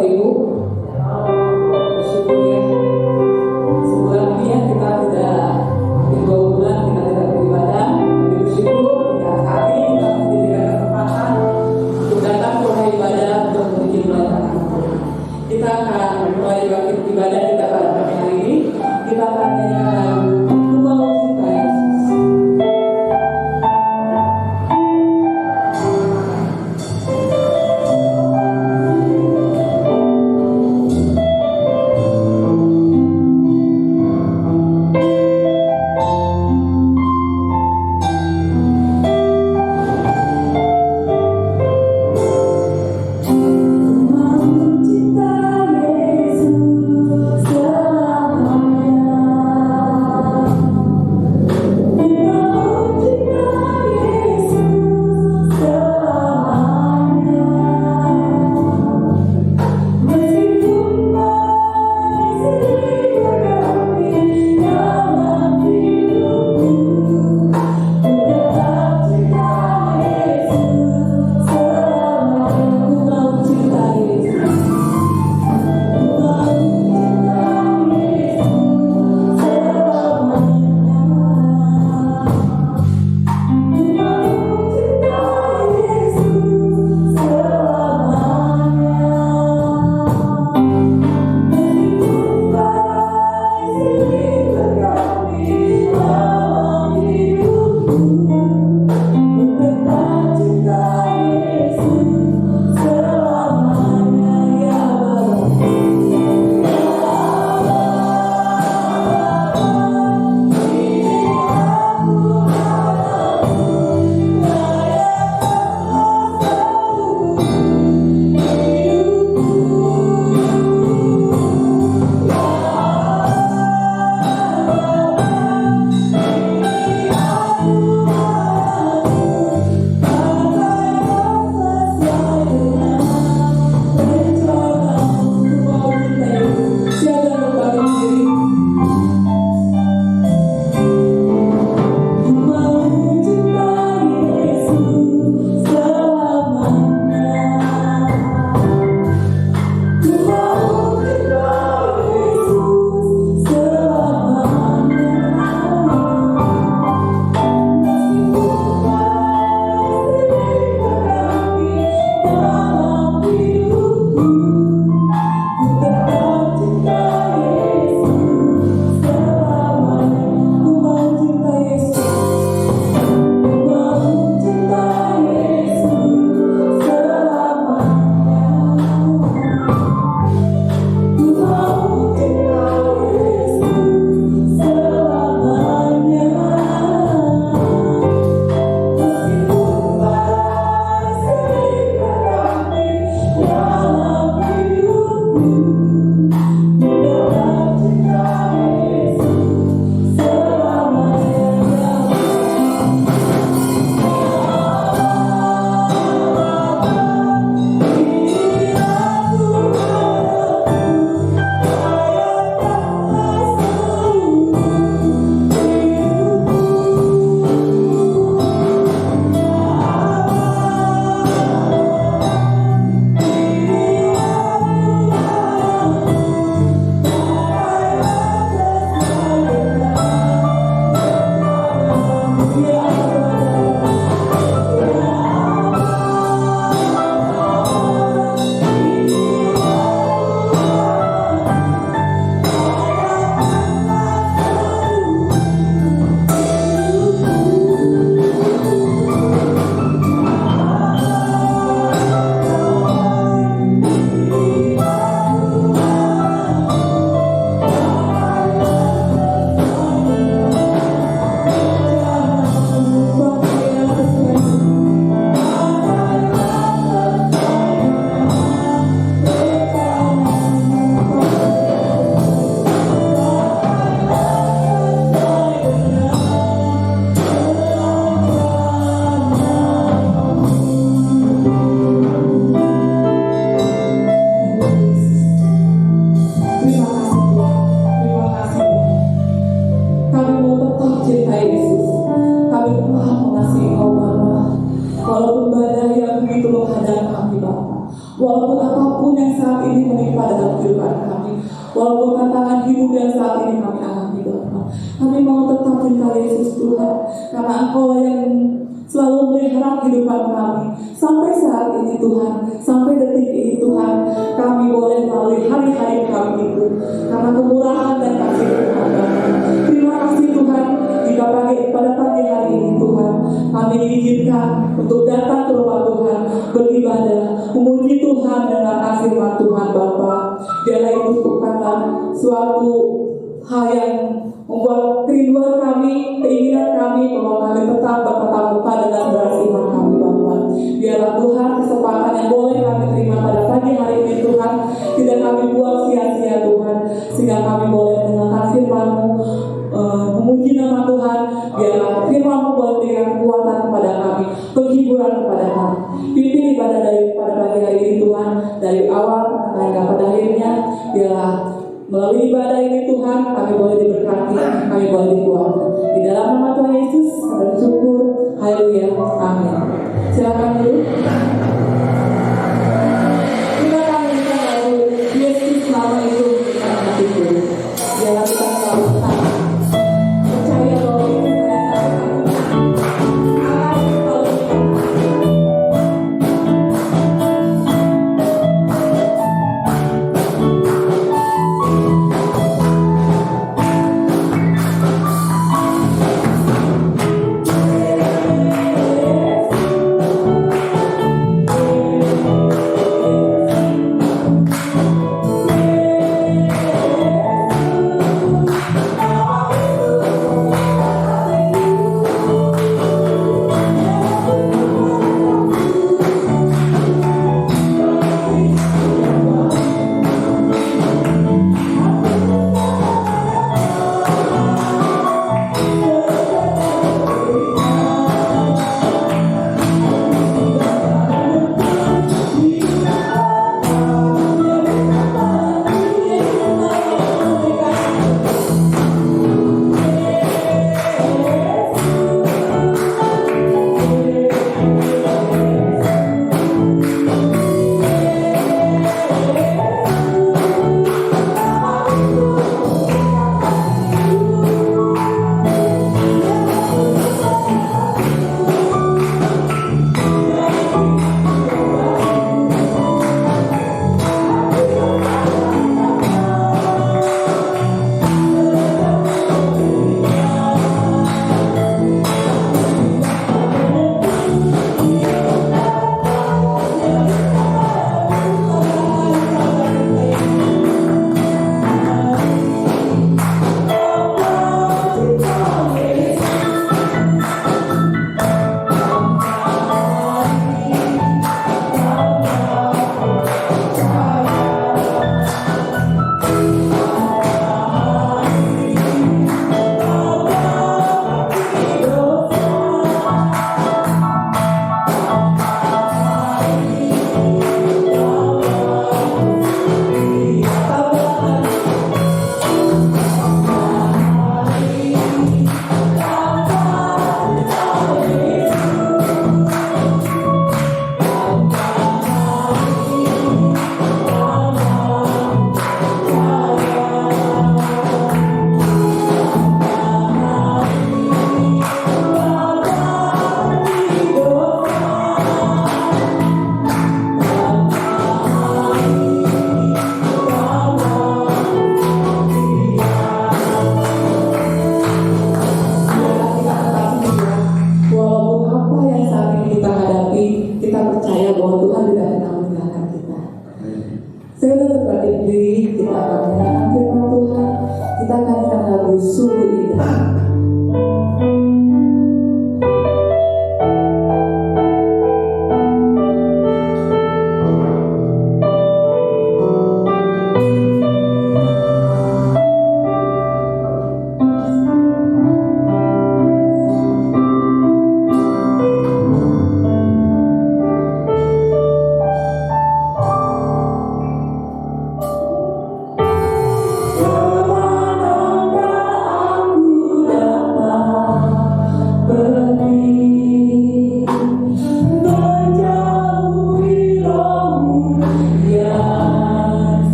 Bapak Ibu? Bersyukur ya. Sebulan ini ya kita tidak, hampir 2 bulan kita tidak beribadah. Tapi bersyukur ya kali kita masih diberikan kesempatan untuk datang ke rumah ibadah untuk menuju ibadah. Kita akan mulai ibadah kita pada pagi hari ini. Kita akan menyanyikan lagu Ku Mau Cinta Yesus. Walaupun apapun yang saat ini menimpa dalam kehidupan kami, walaupun tantangan hidup yang saat ini kami alami Bapa, kami mau tetap cinta Yesus Tuhan, karena Engkau yang selalu melihara kehidupan kami sampai saat ini Tuhan, sampai detik ini Tuhan. Kami boleh melalui hari-hari kami itu karena kemurahan dan kasih Tuhan. Terima kasih Tuhan, jika pada pagi hari ini Tuhan, kami diizinkan untuk datang ke rumah Tuhan, beribadah, memuji Tuhan dengan firman Tuhan Bapa. Biarlah itu bukanlah suatu hal yang membuat kerinduan kami, keinginan kami bahwa kami tetap bertatap muka dengan beras iman kami Bapa. Biarlah Tuhan kesempatan yang boleh kami terima pada pagi hari ini Tuhan, tidak kami buang sia-sia Tuhan, sehingga kami boleh mendengarkan firman-Mu, memuji nama Tuhan. Biarlah firman-Mu boleh berikan kekuatan kepada kami, penghiburan kepada kami. Pimpin ibadah dari pada pagi hari ini Tuhan, dari awal hingga pada akhirnya. Biarlah melalui ibadah ini Tuhan, kami boleh diberkati, kami boleh dikuatkan. Di dalam nama Tuhan Yesus, kami bersyukur. Haleluya. Amin. Silakan dulu. Kita akan menyanyikan lagu Yesus selama itu kita mati dulu. Biarlah kita selalu tahu, percaya bahwa Yesus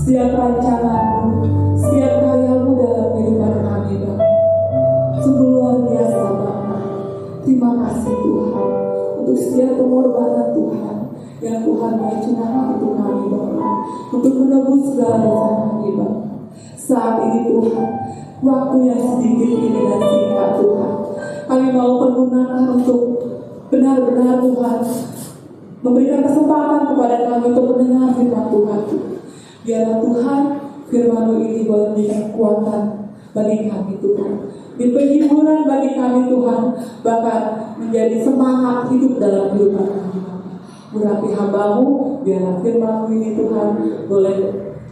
setiap rancangan-Mu, setiap karya-Mu dalam kehidupan kami, Bapa. Sungguh luar biasa, Bapa. Terima kasih Tuhan untuk setiap pengorbanan Tuhan yang Tuhan mau curahkan untuk kami, Bapa, untuk menebus segala dosa kami, Bapa. Saat ini Tuhan, waktu yang sedikit ini dan singkat Tuhan, kami mau pergunakan untuk benar-benar Tuhan memberikan kesempatan kepada kami untuk mendengar firman Tuhan. Biarlah Tuhan, firman-Mu ini boleh menjadi kekuatan bagi kami Tuhan, menjadi penghiburan bagi kami Tuhan, bahkan menjadi semangat hidup dalam kehidupan kami. Urapi hamba-Mu, biarlah firman-Mu ini Tuhan boleh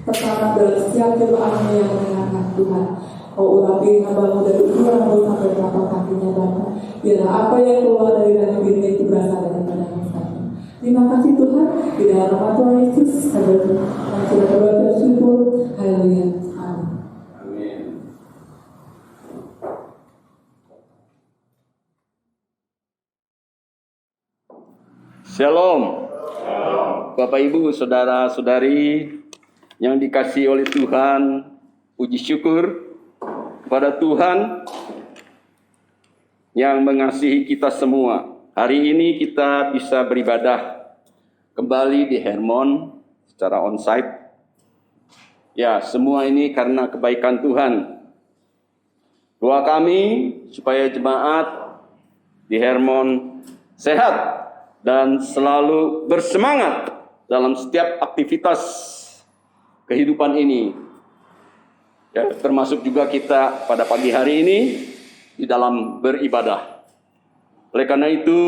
tertanam dalam setiap jemaat-Mu yang mendengarkan Tuhan. Oh, urapi hamba-Mu dari ujung rambut sampai telapak kakinya Bapa. Biarlah apa yang keluar dari dalam dirinya itu berasal daripada Tuhan. Terima kasih Tuhan, di dalam nama Tuhan Yesus kami sudah berdoa dan bersyukur. Haleluya. Amin. Shalom. Bapak Ibu, saudara-saudari yang dikasihi oleh Tuhan, puji syukur kepada Tuhan yang mengasihi kita semua. Hari ini kita bisa beribadah kembali di Hermon secara onsite. Ya, semua ini karena kebaikan Tuhan. Doa kami supaya jemaat di Hermon sehat dan selalu bersemangat dalam setiap aktivitas kehidupan ini. Ya, termasuk juga kita pada pagi hari ini di dalam beribadah. Oleh karena itu,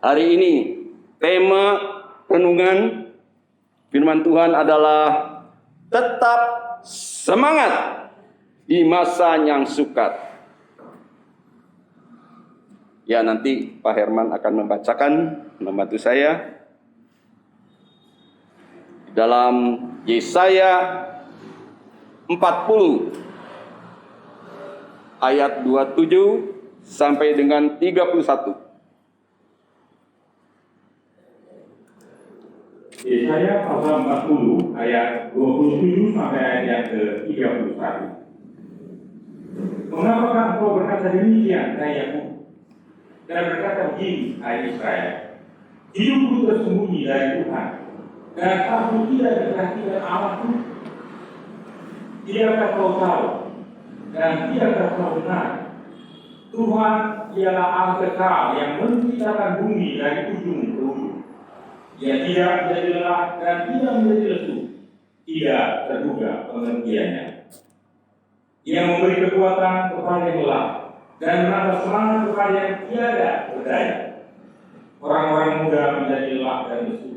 hari ini tema renungan firman Tuhan adalah tetap semangat di masa yang sukar. Ya, nanti Pak Herman akan membantu saya dalam Yesaya 40 ayat 27 sampai dengan 31. Yesaya pasal 40 ayat 27 sampai ayat yang ke-31. Mengapakah engkau berkata demikian, hai Yakub, dan berkata begini, hai Israel? Hidupku tersembunyi dari Tuhan, dan aku tidak diperhatikan Allahku. Tidakkah kau tahu, dan tidakkah kau dengar? Tuhan ialah Allah kekal yang menciptakan bumi dari ujung ke ujung. Ia tidak menjadi lelah dan tidak menjadi lesu, tidak terduga pengertiannya. Ia memberi kekuatan kepada yang lelah dan menambah semangat kepada yang tiada berdaya. Orang-orang muda menjadi lelah dan lesu,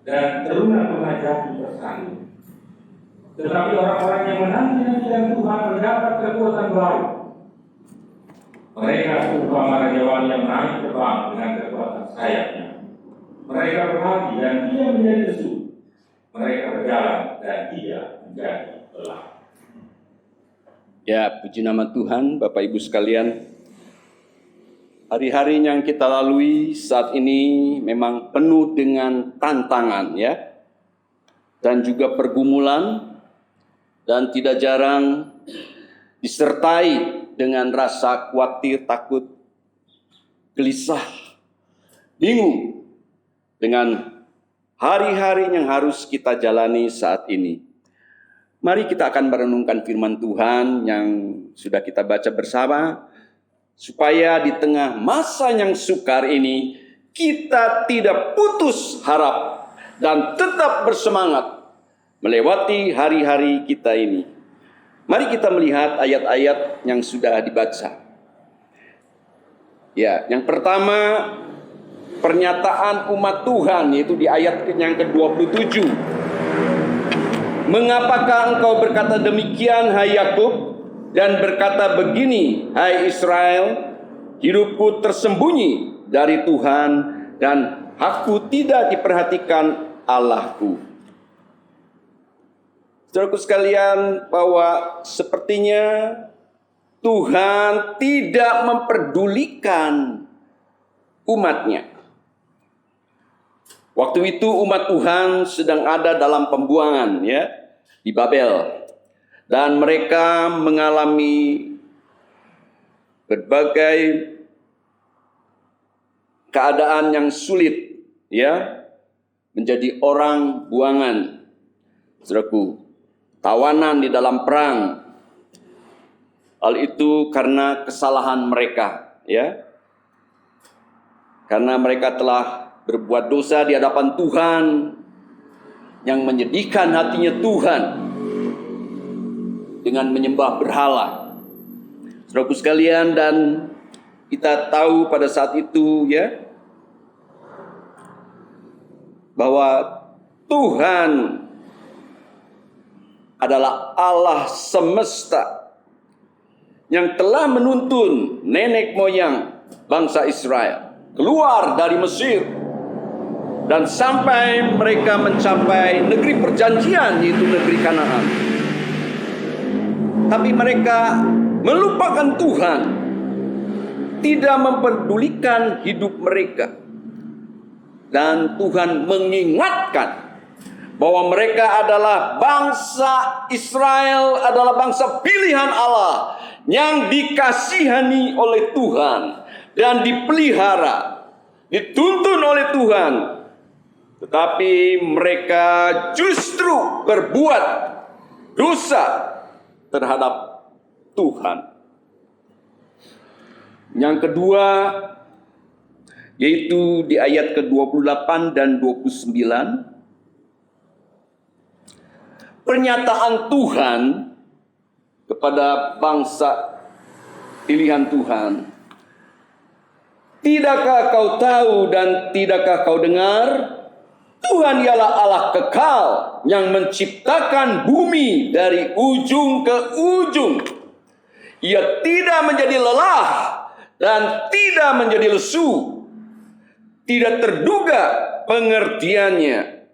dan teruna jatuh tersandung. Tetapi orang-orang yang menanti-nantikan Tuhan mendapat kekuatan baru. Mereka seumpama raja-wali yang naik terbang dengan kekuatan sayapnya. Mereka berlari dan tidak menjadi lesu. Mereka berjalan dan tidak menjadi lelah. Ya, puji nama Tuhan, Bapak Ibu sekalian. Hari-hari yang kita lalui saat ini memang penuh dengan tantangan ya. Dan juga pergumulan, dan tidak jarang disertai dengan rasa khawatir, takut, gelisah, bingung dengan hari-hari yang harus kita jalani saat ini. Mari kita akan merenungkan firman Tuhan yang sudah kita baca bersama, supaya di tengah masa yang sukar ini, kita tidak putus harap dan tetap bersemangat melewati hari-hari kita ini. Mari kita melihat ayat-ayat yang sudah dibaca. Ya, yang pertama, pernyataan umat Tuhan, yaitu di ayat yang ke-27. Mengapakah engkau berkata demikian, hai Yakub, dan berkata begini, hai Israel? Hidupku tersembunyi dari Tuhan, dan aku tidak diperhatikan Allahku. Saudaraku sekalian, bahwa sepertinya Tuhan tidak memperdulikan umatnya. Waktu itu umat Tuhan sedang ada dalam pembuangan ya di Babel, dan mereka mengalami berbagai keadaan yang sulit ya, menjadi orang buangan. Saudaraku, tawanan di dalam perang. Hal itu karena kesalahan mereka ya. Karena mereka telah berbuat dosa di hadapan Tuhan yang menyedihkan hatinya Tuhan dengan menyembah berhala. Saudaraku sekalian, dan kita tahu pada saat itu ya, bahwa Tuhan adalah Allah semesta yang telah menuntun nenek moyang bangsa Israel keluar dari Mesir dan sampai mereka mencapai negeri perjanjian, yaitu negeri Kanaan. Tapi mereka melupakan Tuhan, tidak memperdulikan hidup mereka. Dan Tuhan mengingatkan bahwa mereka adalah bangsa Israel, adalah bangsa pilihan Allah yang dikasihani oleh Tuhan dan dipelihara, dituntun oleh Tuhan. Tetapi mereka justru berbuat dosa terhadap Tuhan. Yang kedua, yaitu di ayat ke-28 dan 29, pernyataan Tuhan kepada bangsa pilihan Tuhan. Tidakkah kau tahu dan tidakkah kau dengar? Tuhan ialah Allah kekal yang menciptakan bumi dari ujung ke ujung. Ia tidak menjadi lelah dan tidak menjadi lesu, tidak terduga pengertiannya.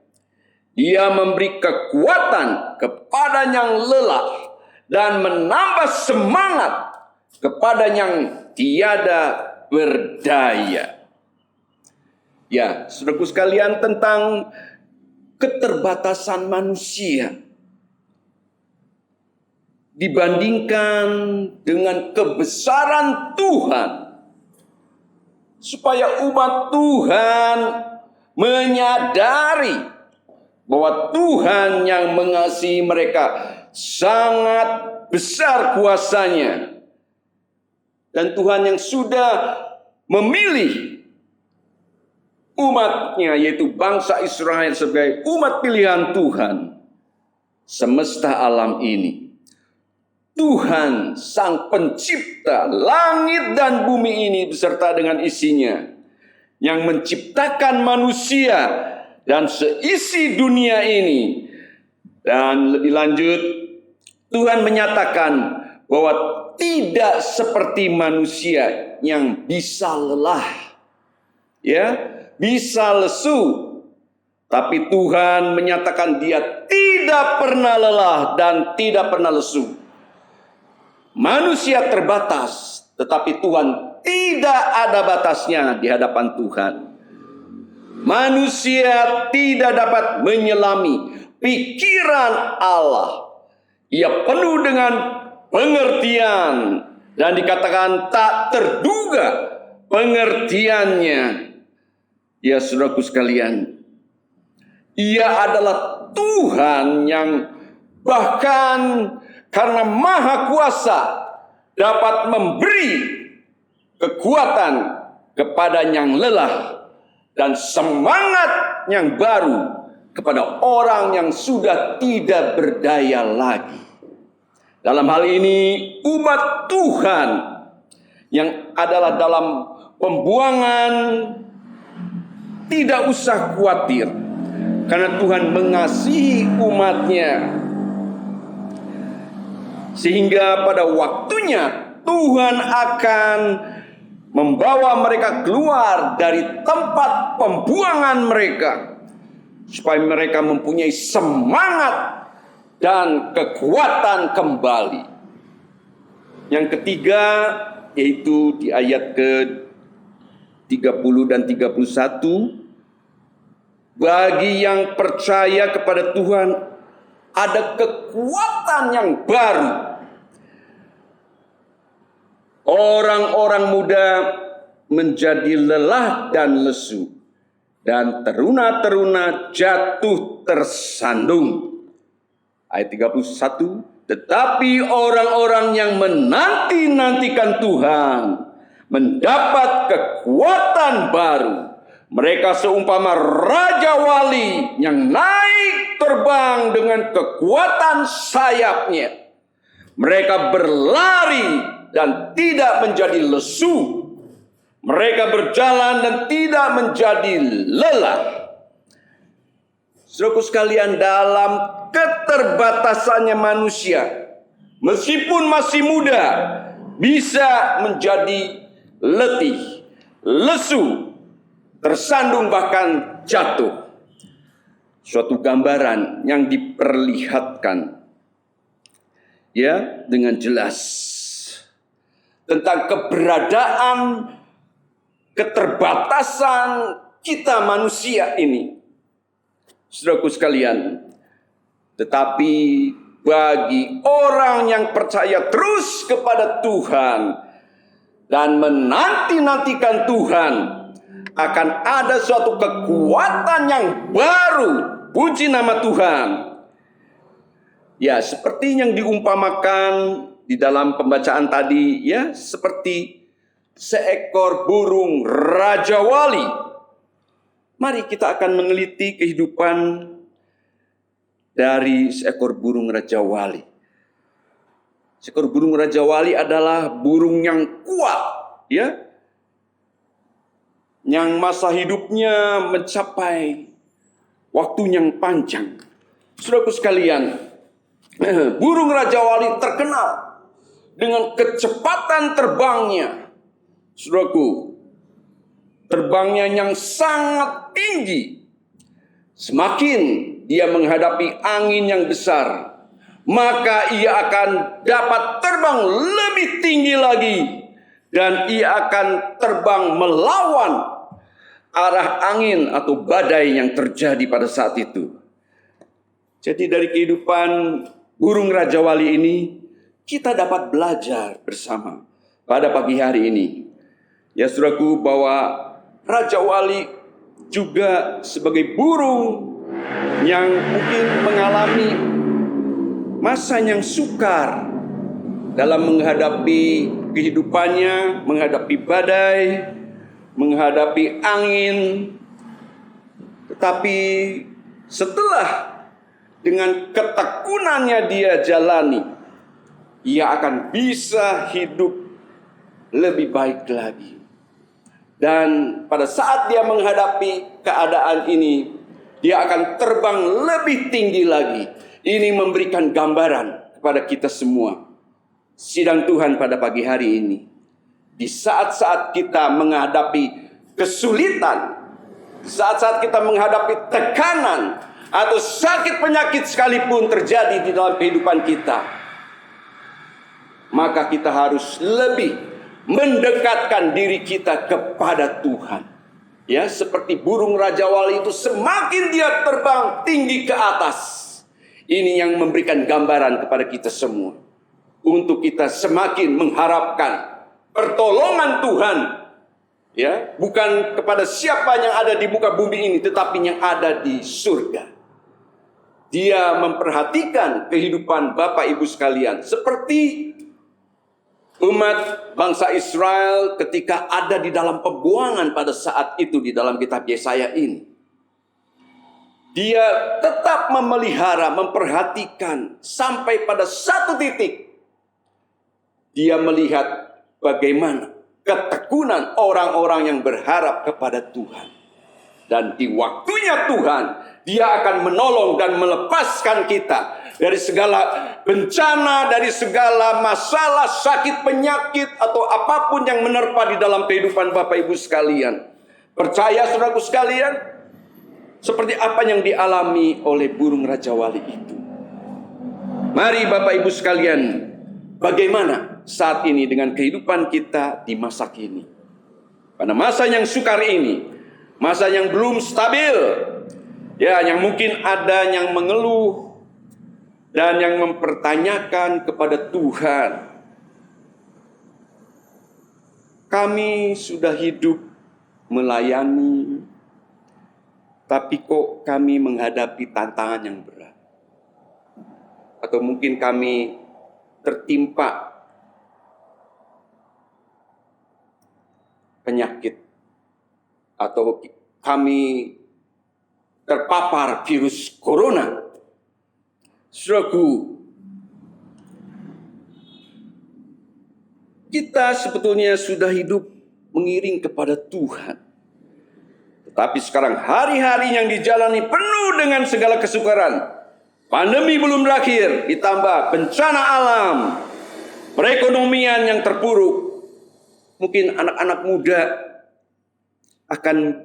Dia memberi kekuatan kepada yang lelah dan menambah semangat kepada yang tiada berdaya. Ya, saudaraku sekalian, tentang keterbatasan manusia dibandingkan dengan kebesaran Tuhan, supaya umat Tuhan menyadari bahwa Tuhan yang mengasihi mereka sangat besar kuasanya, dan Tuhan yang sudah memilih umatnya, yaitu bangsa Israel, sebagai umat pilihan Tuhan semesta alam ini. Tuhan sang pencipta langit dan bumi ini beserta dengan isinya, yang menciptakan manusia dan seisi dunia ini. Dan lebih lanjut, Tuhan menyatakan bahwa tidak seperti manusia yang bisa lelah, bisa lesu. Tapi Tuhan menyatakan Dia tidak pernah lelah dan tidak pernah lesu. Manusia terbatas, tetapi Tuhan tidak ada batasnya di hadapan Tuhan. Manusia tidak dapat menyelami pikiran Allah. Ia penuh dengan pengertian, dan dikatakan tak terduga pengertiannya. Ya saudaraku sekalian, Ia adalah Tuhan yang bahkan karena maha kuasa dapat memberi kekuatan kepada yang lelah dan semangat yang baru kepada orang yang sudah tidak berdaya lagi. Dalam hal ini umat Tuhan yang adalah dalam pembuangan tidak usah khawatir, karena Tuhan mengasihi umatnya. Sehingga pada waktunya Tuhan akan membawa mereka keluar dari tempat pembuangan mereka, supaya mereka mempunyai semangat dan kekuatan kembali. Yang ketiga, yaitu di ayat ke-30 dan 31, bagi yang percaya kepada Tuhan ada kekuatan yang baru. Orang-orang muda menjadi lelah dan lesu, dan teruna-teruna jatuh tersandung. Ayat 31, tetapi orang-orang yang menanti-nantikan Tuhan mendapat kekuatan baru. Mereka seumpama raja wali yang naik terbang dengan kekuatan sayapnya. Mereka berlari dan tidak menjadi lesu. Mereka berjalan dan tidak menjadi lelah. Saudaraku sekalian, dalam keterbatasannya manusia, meskipun masih muda, bisa menjadi letih, lesu, tersandung, bahkan jatuh. Suatu gambaran yang diperlihatkan dengan jelas tentang keberadaan keterbatasan kita manusia ini. Saudaraku sekalian, tetapi bagi orang yang percaya terus kepada Tuhan dan menanti-nantikan Tuhan, akan ada suatu kekuatan yang baru. Puji nama Tuhan. Ya, seperti yang diumpamakan di dalam pembacaan tadi, seperti seekor burung raja wali. Mari kita akan meneliti kehidupan dari seekor burung raja wali. Seekor burung raja wali adalah burung yang kuat, yang masa hidupnya mencapai waktu yang panjang. Saudaraku sekalian, burung raja wali terkenal dengan kecepatan terbangnya. Saudaraku, terbangnya yang sangat tinggi. Semakin dia menghadapi angin yang besar, maka ia akan dapat terbang lebih tinggi lagi, dan ia akan terbang melawan arah angin atau badai yang terjadi pada saat itu. Jadi dari kehidupan burung Raja Wali ini, kita dapat belajar bersama pada pagi hari ini. Ya saudaraku, bahwa Raja Wali juga sebagai burung yang mungkin mengalami masa yang sukar dalam menghadapi kehidupannya, menghadapi badai, menghadapi angin. Tetapi setelah dengan ketekunannya dia jalani, ia akan bisa hidup lebih baik lagi. Dan pada saat dia menghadapi keadaan ini, dia akan terbang lebih tinggi lagi. Ini memberikan gambaran kepada kita semua. Sidang Tuhan pada pagi hari ini, di saat-saat kita menghadapi kesulitan, saat-saat kita menghadapi tekanan atau sakit penyakit sekalipun terjadi di dalam kehidupan kita, maka kita harus lebih mendekatkan diri kita kepada Tuhan. Ya, seperti burung Raja Wali itu, semakin dia terbang tinggi ke atas, ini yang memberikan gambaran kepada kita semua, untuk kita semakin mengharapkan pertolongan Tuhan. Ya, bukan kepada siapa yang ada di muka bumi ini, tetapi yang ada di surga. Dia memperhatikan kehidupan Bapak Ibu sekalian, seperti umat bangsa Israel ketika ada di dalam pembuangan pada saat itu di dalam kitab Yesaya ini. Dia tetap memelihara, memperhatikan sampai pada satu titik. Dia melihat bagaimana ketekunan orang-orang yang berharap kepada Tuhan. Dan di waktunya Tuhan, dia akan menolong dan melepaskan kita dari segala bencana, dari segala masalah, sakit, penyakit, atau apapun yang menerpa di dalam kehidupan Bapak Ibu sekalian. Percaya saudaraku sekalian, seperti apa yang dialami oleh burung Raja Wali itu. Mari Bapak Ibu sekalian, bagaimana saat ini dengan kehidupan kita di masa kini. Pada masa yang sukar ini, masa yang belum stabil, ya, yang mungkin ada yang mengeluh dan yang mempertanyakan kepada Tuhan, kami sudah hidup melayani, tapi kok kami menghadapi tantangan yang berat. Atau mungkin kami tertimpa penyakit, atau kami terpapar virus corona. Saudaraku, kita sebetulnya sudah hidup mengiring kepada Tuhan. Tetapi sekarang hari-hari yang dijalani penuh dengan segala kesukaran. Pandemi belum berakhir, ditambah bencana alam, perekonomian yang terpuruk. Mungkin anak-anak muda akan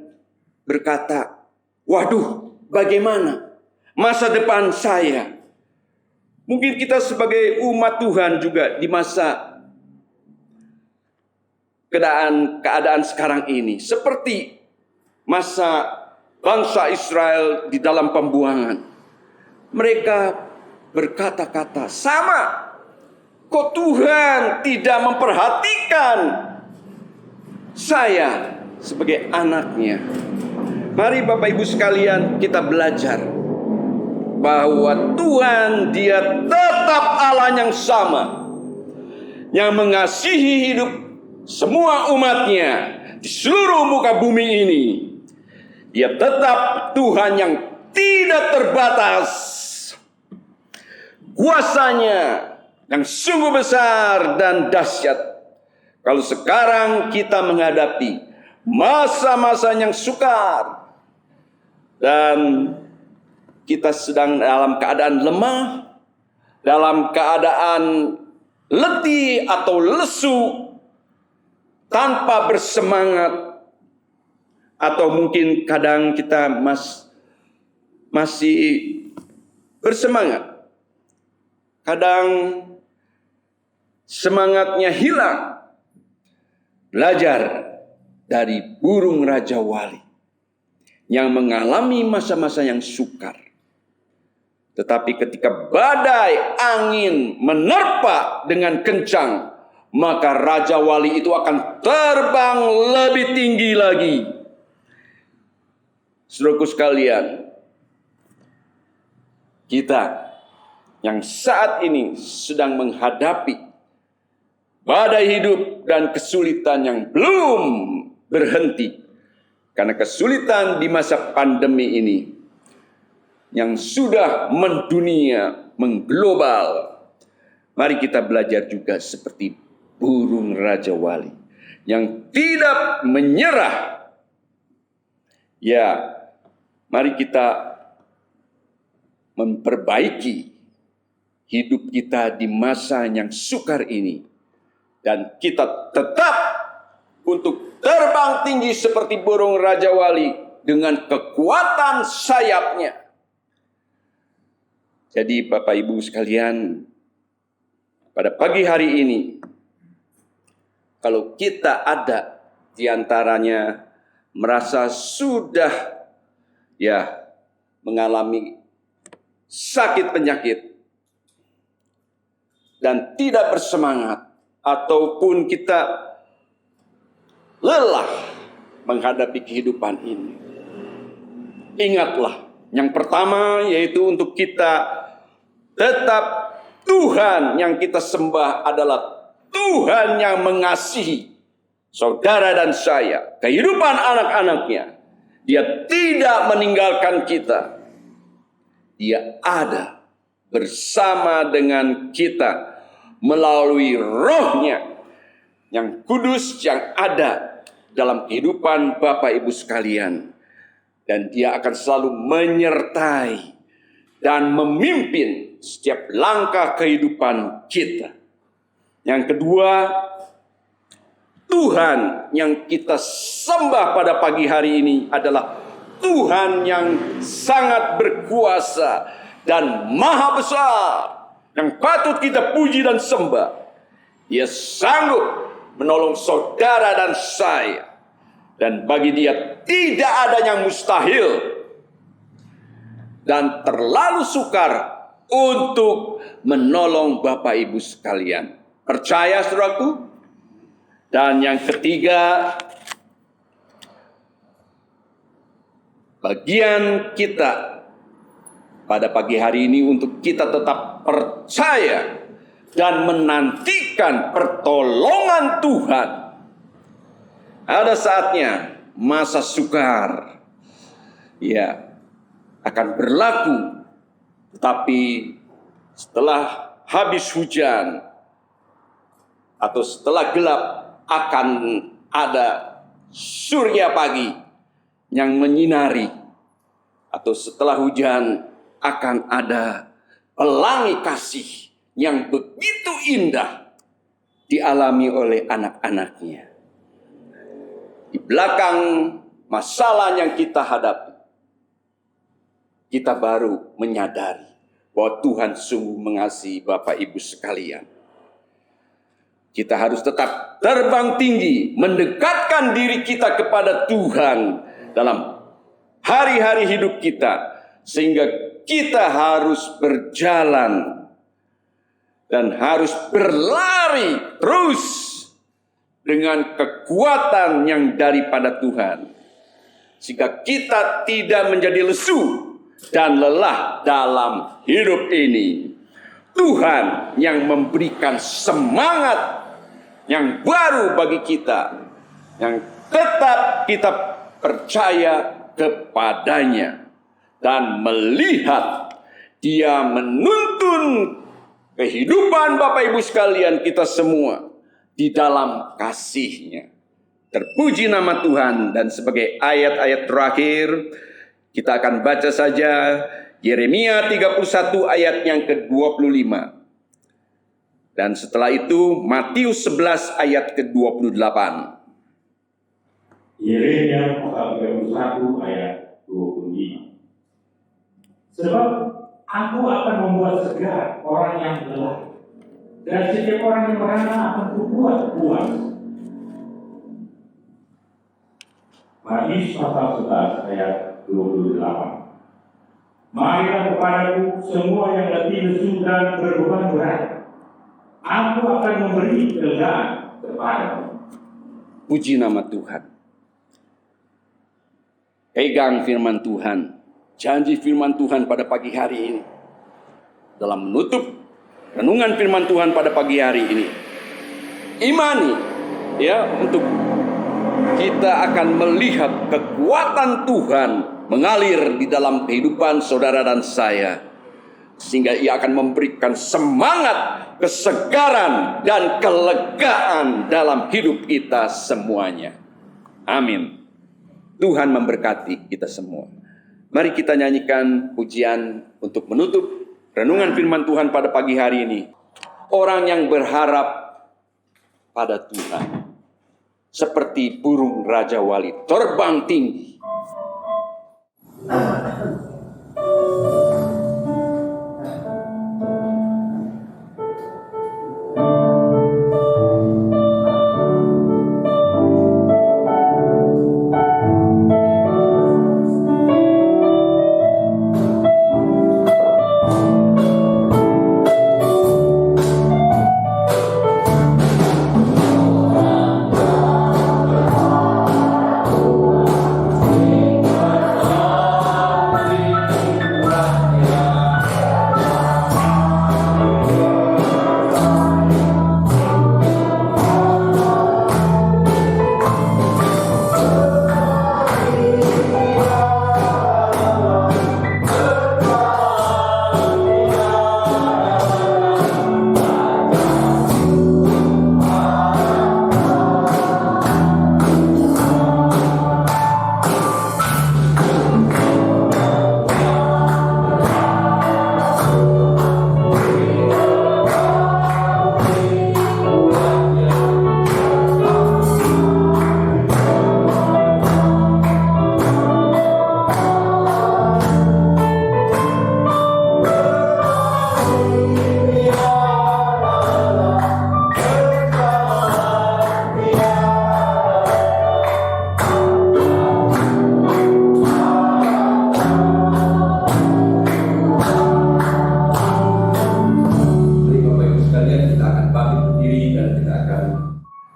berkata, waduh, bagaimana masa depan saya? Mungkin kita sebagai umat Tuhan juga di masa keadaan sekarang ini, seperti masa bangsa Israel di dalam pembuangan. Mereka berkata-kata, sama, kok Tuhan tidak memperhatikan saya sebagai anaknya. Mari Bapak Ibu sekalian, kita belajar bahwa Tuhan, dia tetap Allah yang sama, yang mengasihi hidup semua umatnya di seluruh muka bumi ini. Dia tetap Tuhan yang tidak terbatas, kuasanya yang sungguh besar dan dahsyat. Kalau sekarang kita menghadapi masa-masa yang sukar dan kita sedang dalam keadaan lemah, dalam keadaan letih atau lesu, tanpa bersemangat, atau mungkin kadang kita masih bersemangat, kadang semangatnya hilang. Belajar dari burung Raja Wali yang mengalami masa-masa yang sukar. Tetapi ketika badai angin menerpa dengan kencang, maka Raja Wali itu akan terbang lebih tinggi lagi. Saudaraku sekalian, kita yang saat ini sedang menghadapi badai hidup dan kesulitan yang belum berhenti, karena kesulitan di masa pandemi ini yang sudah mendunia, mengglobal, mari kita belajar juga seperti burung Raja Wali yang tidak menyerah. Ya, mari kita memperbaiki hidup kita di masa yang sukar ini, dan kita tetap untuk terbang tinggi seperti burung Raja Wali dengan kekuatan sayapnya. Jadi Bapak Ibu sekalian, pada pagi hari ini, kalau kita ada di antaranya merasa sudah mengalami sakit penyakit dan tidak bersemangat, ataupun kita lelah menghadapi kehidupan ini, ingatlah yang pertama, yaitu untuk kita tetap Tuhan yang kita sembah adalah Tuhan yang mengasihi saudara dan saya, kehidupan anak-anaknya. Dia tidak meninggalkan kita. Dia ada bersama dengan kita melalui Roh-Nya yang kudus yang ada dalam kehidupan Bapak Ibu sekalian. Dan Dia akan selalu menyertai dan memimpin setiap langkah kehidupan kita. Yang kedua, Tuhan yang kita sembah pada pagi hari ini adalah Tuhan yang sangat berkuasa dan maha besar, yang patut kita puji dan sembah. Dia sanggup menolong saudara dan saya, dan bagi Dia tidak ada yang mustahil, dan terlalu sukar untuk menolong Bapak Ibu sekalian. Percaya saudaraku? Dan yang ketiga, bagian kita pada pagi hari ini untuk kita tetap percaya dan menantikan pertolongan Tuhan. Ada saatnya masa sukar akan berlaku, tetapi setelah habis hujan atau setelah gelap akan ada surya pagi yang menyinari, atau setelah hujan akan ada pelangi kasih yang begitu indah dialami oleh anak-anaknya. Di belakang masalah yang kita hadapi, kita baru menyadari bahwa Tuhan sungguh mengasihi Bapak Ibu sekalian. Kita harus tetap terbang tinggi, mendekatkan diri kita kepada Tuhan dalam hari-hari hidup kita, sehingga kita harus berjalan dan harus berlari terus dengan kekuatan yang daripada Tuhan, sehingga kita tidak menjadi lesu dan lelah dalam hidup ini. Tuhan yang memberikan semangat yang baru bagi kita, yang tetap kita percaya kepadanya dan melihat Dia menuntun kehidupan Bapak Ibu sekalian kita semua di dalam kasih-Nya. Terpuji nama Tuhan. Dan sebagai ayat-ayat terakhir, kita akan baca saja Yeremia 31 ayat yang ke-25. Dan setelah itu Matius 11 ayat ke-28. Yeremia pasal 31 ayat 25. Sebab aku akan membuat segar orang yang lelah, dan setiap orang yang merana akan kubuat puas. Matius pasal 11 ayat 28. Marilah kepadaku semua yang letih lesu dan berbeban berat. Aku akan memberi kelegaan kepadamu. Puji nama Tuhan. Pegang firman Tuhan. Janji firman Tuhan pada pagi hari ini. Dalam menutup renungan firman Tuhan pada pagi hari ini. Imani ya, untuk kita akan melihat kekuatan Tuhan mengalir di dalam kehidupan saudara dan saya, sehingga ia akan memberikan semangat, kesegaran, dan kelegaan dalam hidup kita semuanya. Amin. Tuhan memberkati kita semua. Mari kita nyanyikan pujian untuk menutup renungan firman Tuhan pada pagi hari ini. Orang yang berharap pada Tuhan seperti burung Raja Wali terbang tinggi.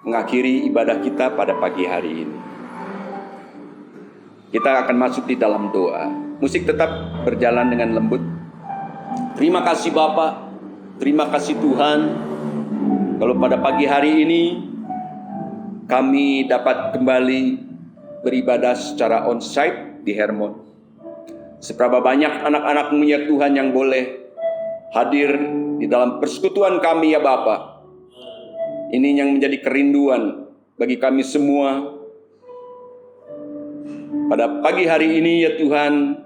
Mengakhiri ibadah kita pada pagi hari ini. Kita akan masuk di dalam doa. Musik tetap berjalan dengan lembut. Terima kasih Bapa, terima kasih Tuhan. Kalau pada pagi hari ini kami dapat kembali beribadah secara onsite di Hermon. Seberapa banyak anak-anak-Mu ya Tuhan yang boleh hadir di dalam persekutuan kami ya Bapa. Ini yang menjadi kerinduan bagi kami semua. Pada pagi hari ini ya Tuhan,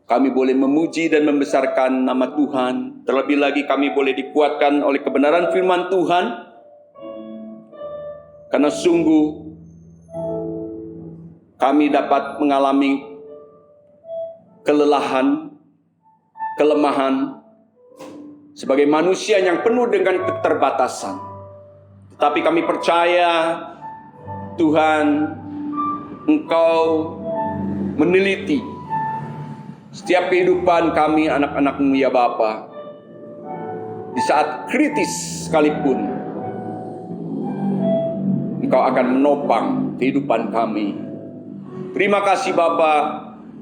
kami boleh memuji dan membesarkan nama Tuhan. Terlebih lagi kami boleh dikuatkan oleh kebenaran firman Tuhan. Karena sungguh kami dapat mengalami kelelahan, kelemahan sebagai manusia yang penuh dengan keterbatasan. Tapi kami percaya Tuhan, Engkau meneliti setiap kehidupan kami anak-anak-Mu ya Bapa. Di saat kritis sekalipun, Engkau akan menopang kehidupan kami. Terima kasih Bapa,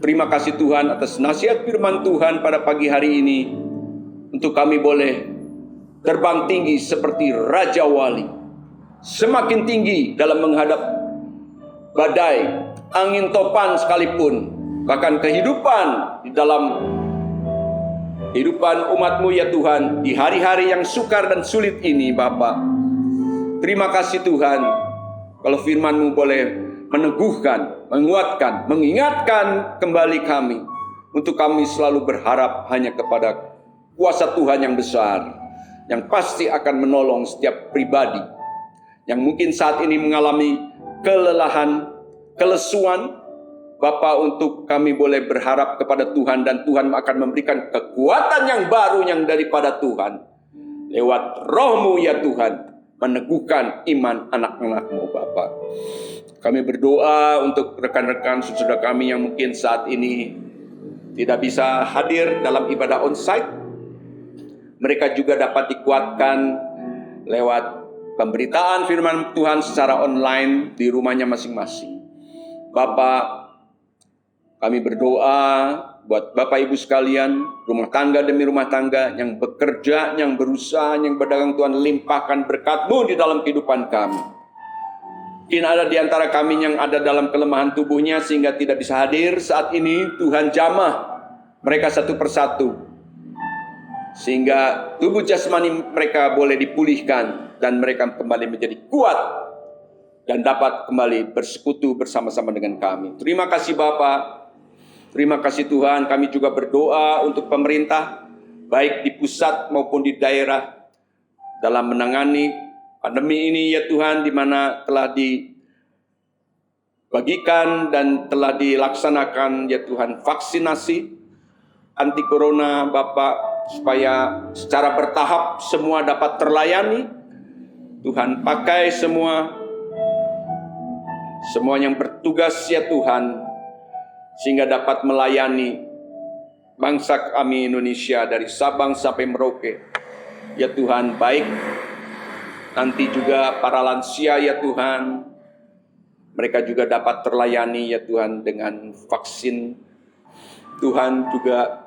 terima kasih Tuhan atas nasihat firman Tuhan pada pagi hari ini. Untuk kami boleh terbang tinggi seperti Raja Wali. Semakin tinggi dalam menghadap badai, angin topan sekalipun, bahkan kehidupan di dalam kehidupan umat-Mu ya Tuhan, di hari-hari yang sukar dan sulit ini Bapa. Terima kasih Tuhan, kalau firman-Mu boleh meneguhkan, menguatkan, mengingatkan kembali kami, untuk kami selalu berharap hanya kepada kuasa Tuhan yang besar, yang pasti akan menolong setiap pribadi yang mungkin saat ini mengalami kelelahan, kelesuan. Bapa, untuk kami boleh berharap kepada Tuhan, dan Tuhan akan memberikan kekuatan yang baru yang daripada Tuhan. Lewat Roh-Mu ya Tuhan, meneguhkan iman anak-anak-Mu Bapa. Kami berdoa untuk rekan-rekan saudara kami yang mungkin saat ini tidak bisa hadir dalam ibadah onsite, mereka juga dapat dikuatkan lewat pemberitaan firman Tuhan secara online di rumahnya masing-masing. Bapak, kami berdoa buat Bapak Ibu sekalian, rumah tangga demi rumah tangga, yang bekerja, yang berusaha, yang berdagang. Tuhan, limpahkan berkat-Mu di dalam kehidupan kami. Mungkin ada di antara kami yang ada dalam kelemahan tubuhnya sehingga tidak bisa hadir saat ini. Tuhan, jamah mereka satu persatu, sehingga tubuh jasmani mereka boleh dipulihkan dan mereka kembali menjadi kuat dan dapat kembali bersekutu bersama-sama dengan kami. Terima kasih Bapak. Terima kasih Tuhan. Kami juga berdoa untuk pemerintah, baik di pusat maupun di daerah, dalam menangani pandemi ini ya Tuhan, di mana telah dibagikan dan telah dilaksanakan ya Tuhan vaksinasi anti corona Bapak, supaya secara bertahap semua dapat terlayani. Tuhan, pakai semua yang bertugas ya Tuhan, sehingga dapat melayani bangsa kami Indonesia dari Sabang sampai Merauke. Ya Tuhan, baik nanti juga para lansia ya Tuhan, mereka juga dapat terlayani ya Tuhan dengan vaksin. Tuhan juga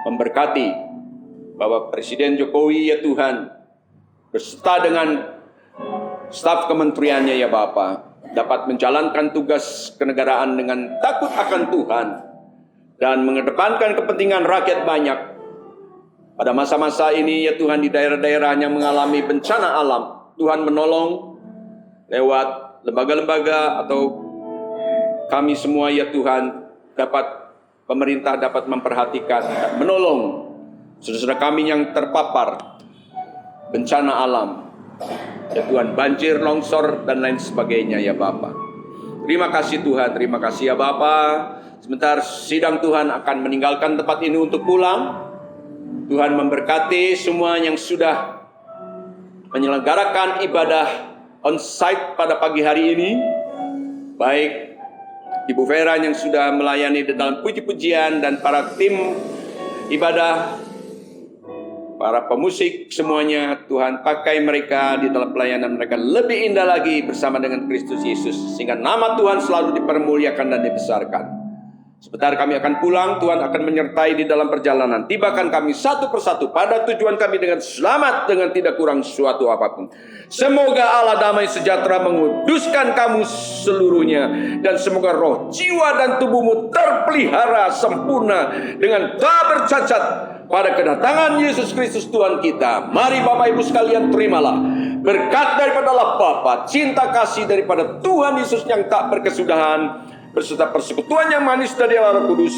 memberkati Bapak Presiden Jokowi ya Tuhan, beserta dengan staf kementeriannya ya Bapak, dapat menjalankan tugas kenegaraan dengan takut akan Tuhan dan mengedepankan kepentingan rakyat banyak. Pada masa-masa ini ya Tuhan, di daerah-daerah yang mengalami bencana alam, Tuhan menolong lewat lembaga-lembaga atau kami semua ya Tuhan, pemerintah dapat memperhatikan dan menolong saudara-saudara kami yang terpapar bencana alam. Ya Tuhan, banjir, longsor, dan lain sebagainya ya Bapa. Terima kasih Tuhan, terima kasih ya Bapa. Sebentar sidang Tuhan akan meninggalkan tempat ini untuk pulang. Tuhan memberkati semua yang sudah menyelenggarakan ibadah on-site pada pagi hari ini. Baik Ibu Vera yang sudah melayani di dalam puji-pujian, dan para tim ibadah, para pemusik semuanya, Tuhan pakai mereka di dalam pelayanan mereka lebih indah lagi bersama dengan Kristus Yesus, sehingga nama Tuhan selalu dipermuliakan dan dibesarkan. Sebentar kami akan pulang, Tuhan akan menyertai di dalam perjalanan. Tibakan kami satu persatu pada tujuan kami dengan selamat, dengan tidak kurang suatu apapun. Semoga Allah damai sejahtera menguduskan kamu seluruhnya, dan semoga roh, jiwa, dan tubuhmu terpelihara sempurna dengan tak bercacat pada kedatangan Yesus Kristus Tuhan kita. Mari Bapak Ibu sekalian, terimalah berkat daripada Allah Bapa, cinta kasih daripada Tuhan Yesus yang tak berkesudahan, beserta persekutuan yang manis dari Allah Roh Kudus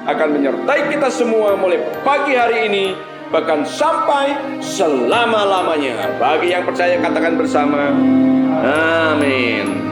akan menyertai kita semua mulai pagi hari ini, bahkan sampai selama-lamanya. Bagi yang percaya katakan bersama, amin.